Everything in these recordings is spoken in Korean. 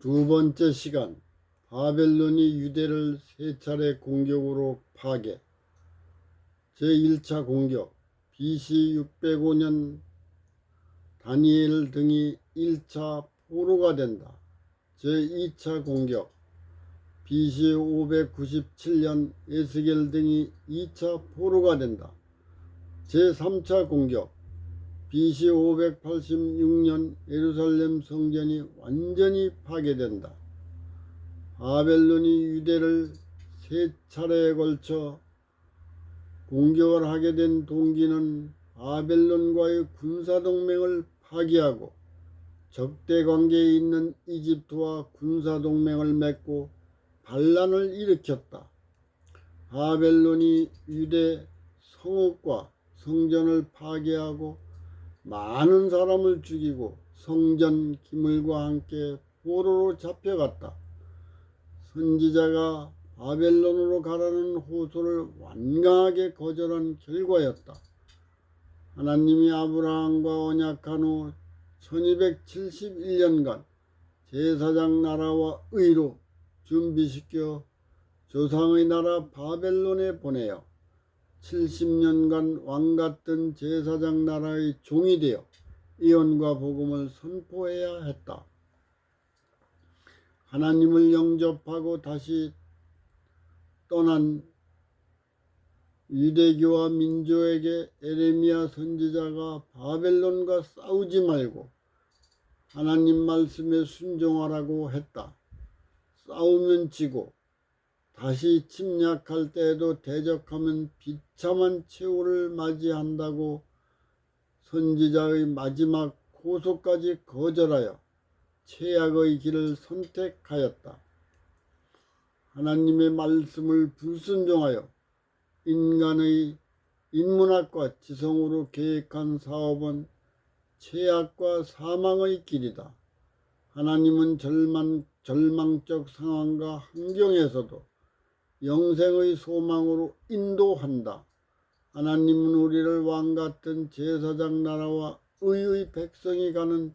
두 번째 시간, 바벨론이 유대를 세 차례 공격으로 파괴. 제1차 공격, BC 605년 다니엘 등이 1차 포로가 된다. 제2차 공격, BC 597년 에스겔 등이 2차 포로가 된다. 제3차 공격, BC 586년 예루살렘 성전이 완전히 파괴된다. 바벨론이 유대를 세 차례에 걸쳐 공격을 하게 된 동기는 바벨론과의 군사동맹을 파기하고 적대관계에 있는 이집트와 군사동맹을 맺고 반란을 일으켰다. 바벨론이 유대 성읍과 성전을 파괴하고 많은 사람을 죽이고 성전 기물과 함께 포로로 잡혀갔다. 선지자가 바벨론으로 가라는 호소를 완강하게 거절한 결과였다. 하나님이 아브라함과 언약한 후 1271년간 제사장 나라와 의로 준비시켜 조상의 나라 바벨론에 보내어 70년간 왕같은 제사장 나라의 종이 되어 예언과 복음을 선포해야 했다. 하나님을 영접하고 다시 떠난 유대교와 민족에게 에레미야 선지자가 바벨론과 싸우지 말고 하나님 말씀에 순종하라고 했다. 싸우면 지고 다시 침략할 때에도 대적하면 비참한 최후를 맞이한다고 선지자의 마지막 호소까지 거절하여 최악의 길을 선택하였다. 하나님의 말씀을 불순종하여 인간의 인문학과 지성으로 계획한 사업은 최악과 사망의 길이다. 하나님은 절망적 상황과 환경에서도 영생의 소망으로 인도한다. 하나님은 우리를 왕같은 제사장 나라와 의의 백성이 가는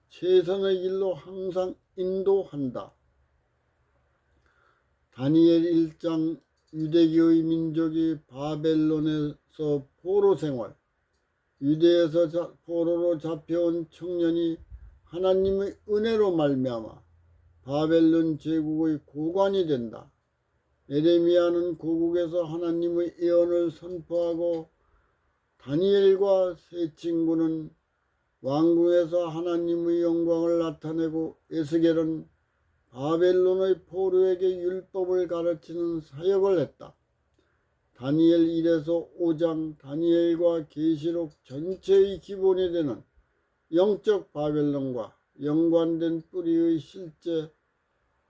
최선의 길로 항상 인도한다. 다니엘 1장 유대교의 민족이 바벨론에서 포로 생활, 유대에서 포로로 잡혀온 청년이 하나님의 은혜로 말미암아 바벨론 제국의 고관이 된다. 에레미야는 고국에서 하나님의 예언을 선포하고 다니엘과 세 친구는 왕궁에서 하나님의 영광을 나타내고 에스겔은 바벨론의 포로에게 율법을 가르치는 사역을 했다. 다니엘 1에서 5장 다니엘과 계시록 전체의 기본이 되는 영적 바벨론과 연관된 뿌리의 실제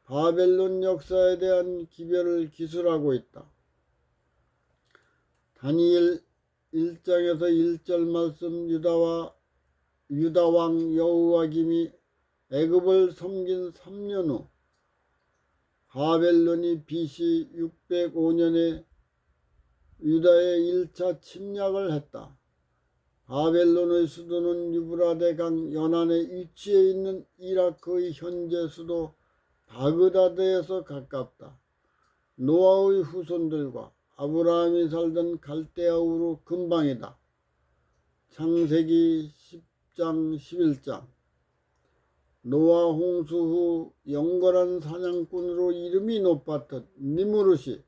바벨론 역사에 대한 기별을 기술하고 있다. 다니엘 1장에서 1절 말씀 유다왕 여호야김이 애굽을 섬긴 3년 후 바벨론이 BC 605년에 유다에 1차 침략을 했다. 바벨론의 수도는 유브라데 강 연안에 위치해 있는 이라크의 현재 수도 바그다드에서 가깝다. 노아의 후손들과 아브라함이 살던 갈대아우로 근방이다. 창세기 10장 11장 노아 홍수 후 영걸한 사냥꾼으로 이름이 높았던 니무롯이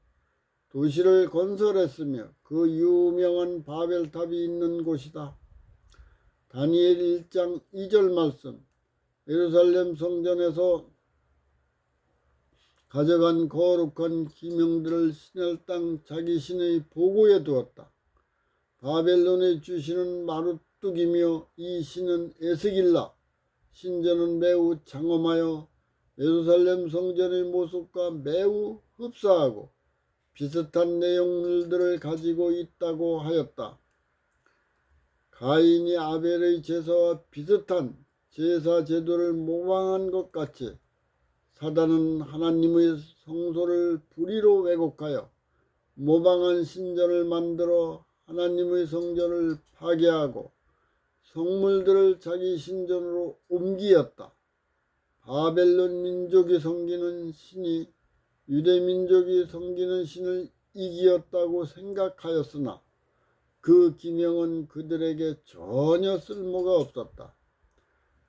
도시를 건설했으며 그 유명한 바벨탑이 있는 곳이다. 다니엘 1장 2절 말씀 예루살렘 성전에서 가져간 거룩한 기명들을 신의 땅 자기 신의 보고에 두었다. 바벨론의 주신은 마루뚝이며 이 신은 에스길라 신전은 매우 장엄하여 예루살렘 성전의 모습과 매우 흡사하고 비슷한 내용들을 가지고 있다고 하였다. 가인이 아벨의 제사와 비슷한 제사 제도를 모방한 것 같이 사단은 하나님의 성소를 불의로 왜곡하여 모방한 신전을 만들어 하나님의 성전을 파괴하고 성물들을 자기 신전으로 옮기었다. 바벨론 민족이 섬기는 신이 유대 민족이 섬기는 신을 이기었다고 생각하였으나 그 기명은 그들에게 전혀 쓸모가 없었다.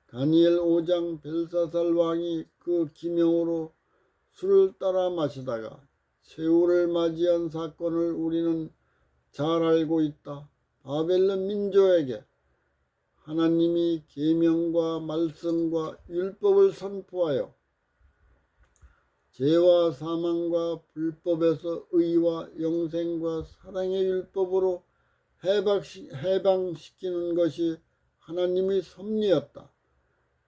다니엘 5장 벨사살 왕이 그 기명으로 술을 따라 마시다가 최후를 맞이한 사건을 우리는 잘 알고 있다. 바벨론 민족에게 하나님이 계명과 말씀과 율법을 선포하여 죄와 사망과 불법에서 의와 영생과 사랑의 율법으로 해방시키는 것이 하나님의 섭리였다.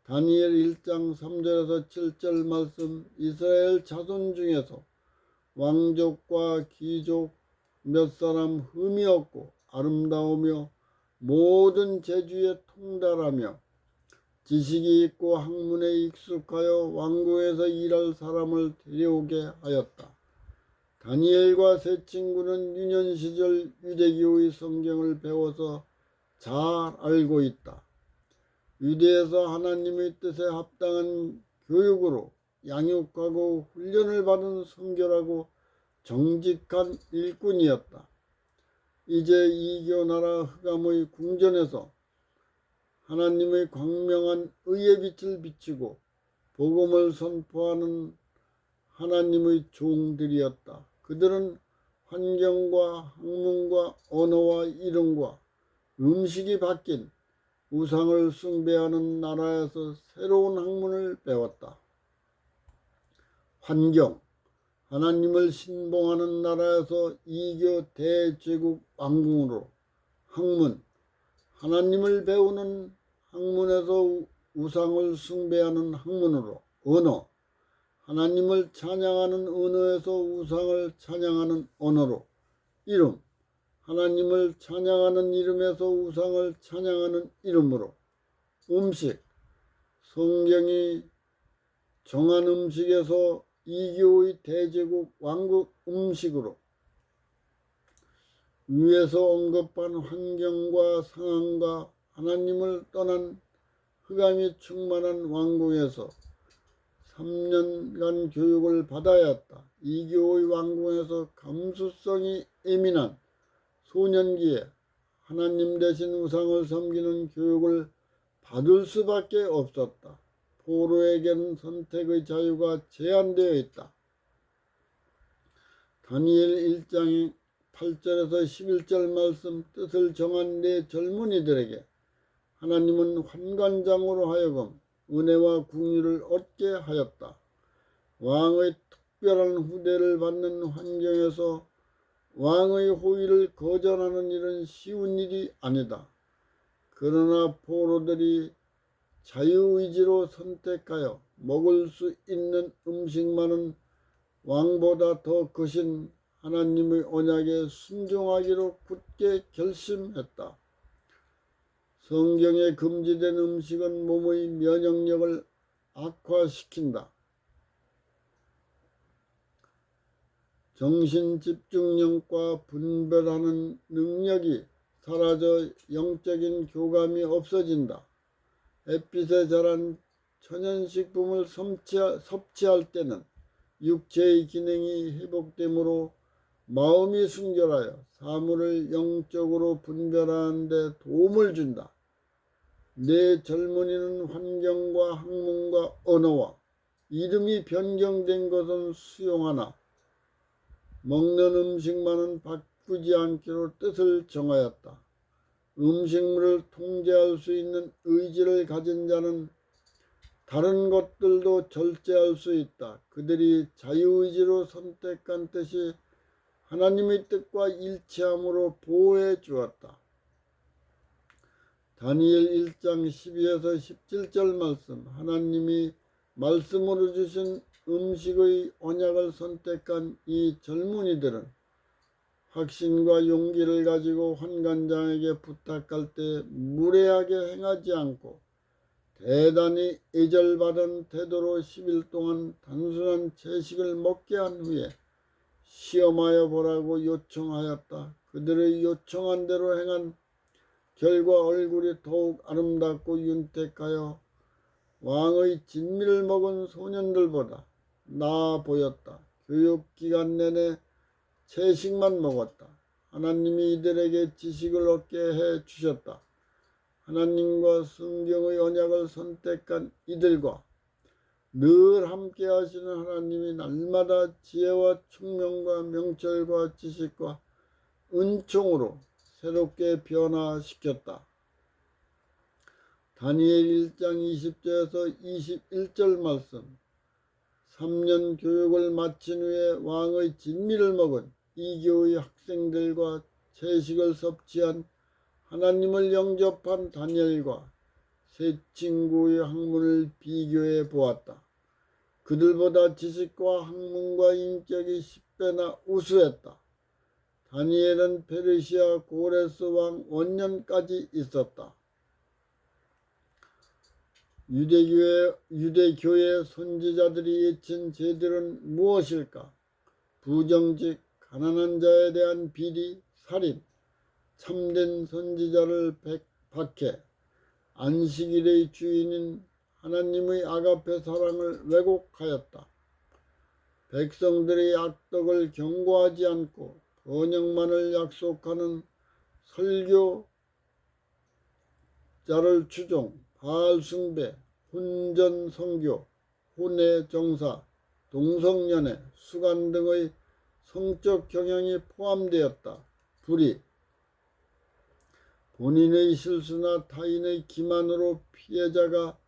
다니엘 1장 3절에서 7절 말씀, 이스라엘 자손 중에서 왕족과 귀족 몇 사람 흠이 없고 아름다우며 모든 재주에 통달하며 지식이 있고 학문에 익숙하여 왕궁에서 일할 사람을 데려오게 하였다. 다니엘과 세 친구는 유년 시절 유대교의 성경을 배워서 잘 알고 있다. 유대에서 하나님의 뜻에 합당한 교육으로 양육하고 훈련을 받은 순결하고 정직한 일꾼이었다. 이제 이교 나라 흑암의 궁전에서 하나님의 광명한 의의 빛을 비추고 복음을 선포하는 하나님의 종들이었다. 그들은 환경과 학문과 언어와 이름과 음식이 바뀐 우상을 숭배하는 나라에서 새로운 학문을 배웠다. 환경, 하나님을 신봉하는 나라에서 이교 대제국 왕궁으로. 학문, 하나님을 배우는 학문에서 우상을 숭배하는 학문으로. 언어, 하나님을 찬양하는 언어에서 우상을 찬양하는 언어로. 이름, 하나님을 찬양하는 이름에서 우상을 찬양하는 이름으로. 음식, 성경이 정한 음식에서 이교의 대제국 왕국 음식으로. 위에서 언급한 환경과 상황과 하나님을 떠난 흑암이 충만한 왕궁에서 3년간 교육을 받아야 했다. 이교의 왕궁에서 감수성이 예민한 소년기에 하나님 대신 우상을 섬기는 교육을 받을 수밖에 없었다. 포로에게는 선택의 자유가 제한되어 있다. 다니엘 1장 8절에서 11절 말씀, 뜻을 정한 네 젊은이들에게 하나님은 환관장으로 하여금 은혜와 긍휼을 얻게 하였다. 왕의 특별한 후대를 받는 환경에서 왕의 호의를 거절하는 일은 쉬운 일이 아니다. 그러나 포로들이 자유의지로 선택하여 먹을 수 있는 음식만은 왕보다 더 크신 하나님의 언약에 순종하기로 굳게 결심했다. 성경에 금지된 음식은 몸의 면역력을 악화시킨다. 정신 집중력과 분별하는 능력이 사라져 영적인 교감이 없어진다. 햇빛에 자란 천연식품을 섭취할 때는 육체의 기능이 회복되므로 마음이 순결하여 사물을 영적으로 분별하는 데 도움을 준다. 내 젊은이는 환경과 학문과 언어와 이름이 변경된 것은 수용하나 먹는 음식만은 바꾸지 않기로 뜻을 정하였다. 음식물을 통제할 수 있는 의지를 가진 자는 다른 것들도 절제할 수 있다. 그들이 자유의지로 선택한 뜻이 하나님의 뜻과 일치함으로 보호해 주었다. 다니엘 1장 12에서 17절 말씀, 하나님이 말씀으로 주신 음식의 언약을 선택한 이 젊은이들은 확신과 용기를 가지고 환관장에게 부탁할 때 무례하게 행하지 않고 대단히 애절받은 태도로 10일 동안 단순한 채식을 먹게 한 후에 시험하여 보라고 요청하였다. 그들의 요청한 대로 행한 결과 얼굴이 더욱 아름답고 윤택하여 왕의 진미를 먹은 소년들보다 나아 보였다. 교육기간 내내 채식만 먹었다. 하나님이 이들에게 지식을 얻게 해 주셨다. 하나님과 성경의 언약을 선택한 이들과 늘 함께 하시는 하나님이 날마다 지혜와 총명과 명철과 지식과 은총으로 새롭게 변화시켰다. 다니엘 1장 20절에서 21절 말씀. 3년 교육을 마친 후에 왕의 진미를 먹은 이교의 학생들과 채식을 섭취한 하나님을 영접한 다니엘과 세 친구의 학문을 비교해 보았다. 그들보다 지식과 학문과 인격이 10배나 우수했다. 다니엘은 페르시아 고레스 왕 원년까지 있었다. 유대교의 선지자들이 외친 죄들은 무엇일까? 부정직, 가난한 자에 대한 비리, 살인, 참된 선지자를 박해, 안식일의 주인인 하나님의 아가페 사랑을 왜곡하였다. 백성들의 악덕을 경고하지 않고 번영만을 약속하는 설교자를 추종, 바알 숭배, 혼전 성교, 혼외 정사, 동성연애, 수간 등의 성적 경향이 포함되었다. 불의, 본인의 실수나 타인의 기만으로 피해자가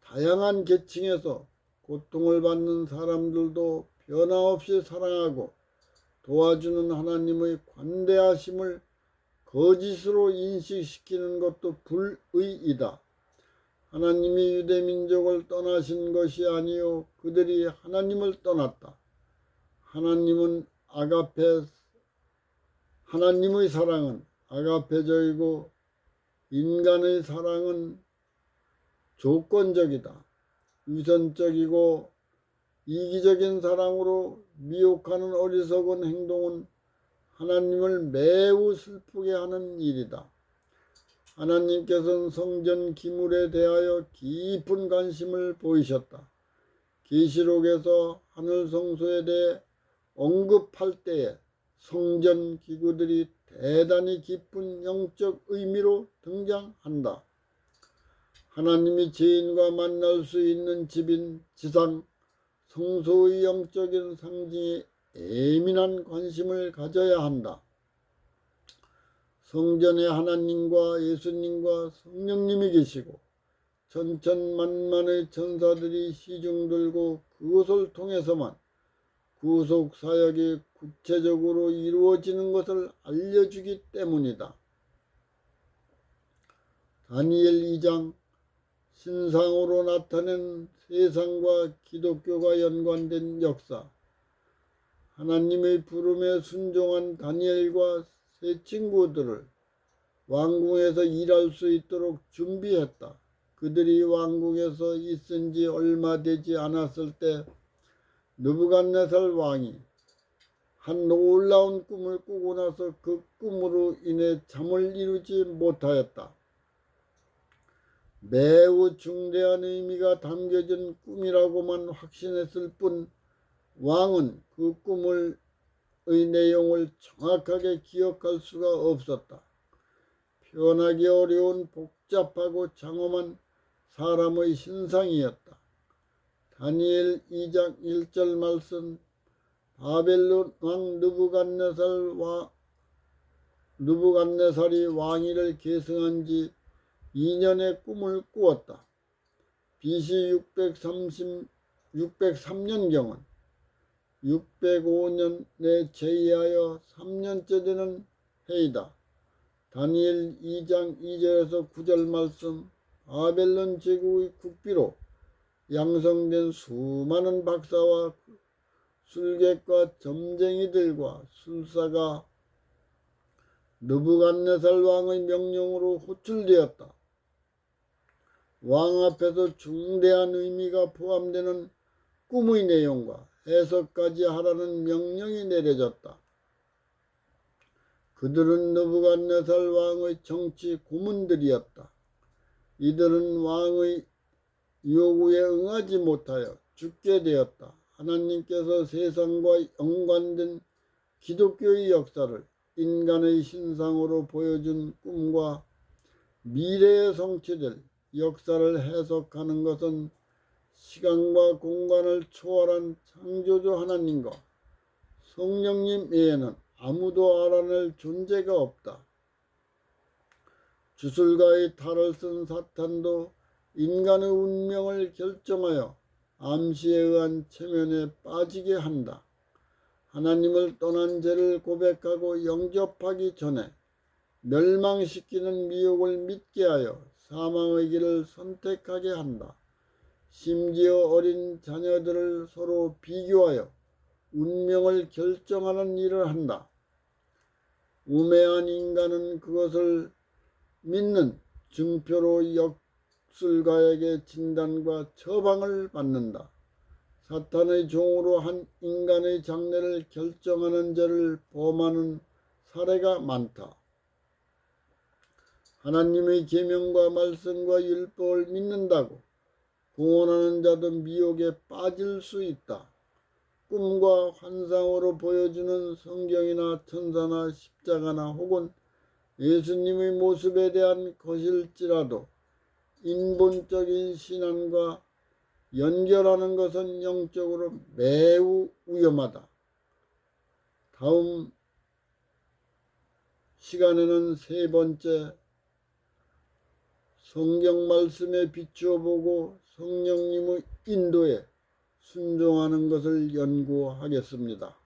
다양한 계층에서 고통을 받는 사람들도 변함없이 사랑하고 도와주는 하나님의 관대하심을 거짓으로 인식시키는 것도 불의이다. 하나님이 유대민족을 떠나신 것이 아니요 그들이 하나님을 떠났다. 하나님의 사랑은 아가페적이고 인간의 사랑은 조건적이다. 위선적이고 이기적인 사랑으로 미혹하는 어리석은 행동은 하나님을 매우 슬프게 하는 일이다. 하나님께서는 성전 기물에 대하여 깊은 관심을 보이셨다. 계시록에서 하늘 성소에 대해 언급할 때에 성전 기구들이 대단히 깊은 영적 의미로 등장한다. 하나님이 죄인과 만날 수 있는 집인 지상 성소의 영적인 상징에 예민한 관심을 가져야 한다. 성전에 하나님과 예수님과 성령님이 계시고 천천만만의 천사들이 시중 들고 그것을 통해서만 구속 사역이 구체적으로 이루어지는 것을 알려주기 때문이다. 다니엘 2장 신상으로 나타낸 세상과 기독교가 연관된 역사. 하나님의 부름에 순종한 다니엘과 세 친구들을 왕궁에서 일할 수 있도록 준비했다. 그들이 왕궁에서 있은 지 얼마 되지 않았을 때 느부갓네살 왕이 한 놀라운 꿈을 꾸고 나서 그 꿈으로 인해 잠을 이루지 못하였다. 매우 중대한 의미가 담겨진 꿈이라고만 확신했을 뿐 왕은 그 꿈의 내용을 정확하게 기억할 수가 없었다. 표현하기 어려운 복잡하고 장엄한 사람의 신상이었다. 다니엘 2장 1절 말씀. 바벨론 왕 느부갓네살이 왕위를 계승한 지 2년의 꿈을 꾸었다. BC 603년경은 605년에 제의하여 3년째 되는 해이다. 다니엘 2장 2절에서 9절 말씀. 바벨론 제국의 국비로 양성된 수많은 박사와 술객과 점쟁이들과 술사가 느부갓네살 왕의 명령으로 호출되었다. 왕 앞에서 중대한 의미가 포함되는 꿈의 내용과 해석까지 하라는 명령이 내려졌다. 그들은 느부갓네살 왕의 정치 고문들이었다. 이들은 왕의 요구에 응하지 못하여 죽게 되었다. 하나님께서 세상과 연관된 기독교의 역사를 인간의 신상으로 보여준 꿈과 미래에 성취될 역사를 해석하는 것은 시간과 공간을 초월한 창조주 하나님과 성령님 외에는 아무도 알아낼 존재가 없다. 주술가의 탈을 쓴 사탄도 인간의 운명을 결정하여 암시에 의한 체면에 빠지게 한다. 하나님을 떠난 죄를 고백하고 영접하기 전에 멸망시키는 미혹을 믿게 하여 사망의 길을 선택하게 한다. 심지어 어린 자녀들을 서로 비교하여 운명을 결정하는 일을 한다. 우매한 인간은 그것을 믿는 증표로 역술가에게 진단과 처방을 받는다. 사탄의 종으로 한 인간의 장래를 결정하는 죄를 범하는 사례가 많다. 하나님의 계명과 말씀과 율법을 믿는다고 공언하는 자도 미혹에 빠질 수 있다. 꿈과 환상으로 보여주는 성경이나 천사나 십자가나 혹은 예수님의 모습에 대한 것일지라도 인본적인 신앙과 연결하는 것은 영적으로 매우 위험하다. 다음 시간에는 세 번째, 성경 말씀에 비추어 보고 성령님의 인도에 순종하는 것을 연구하겠습니다.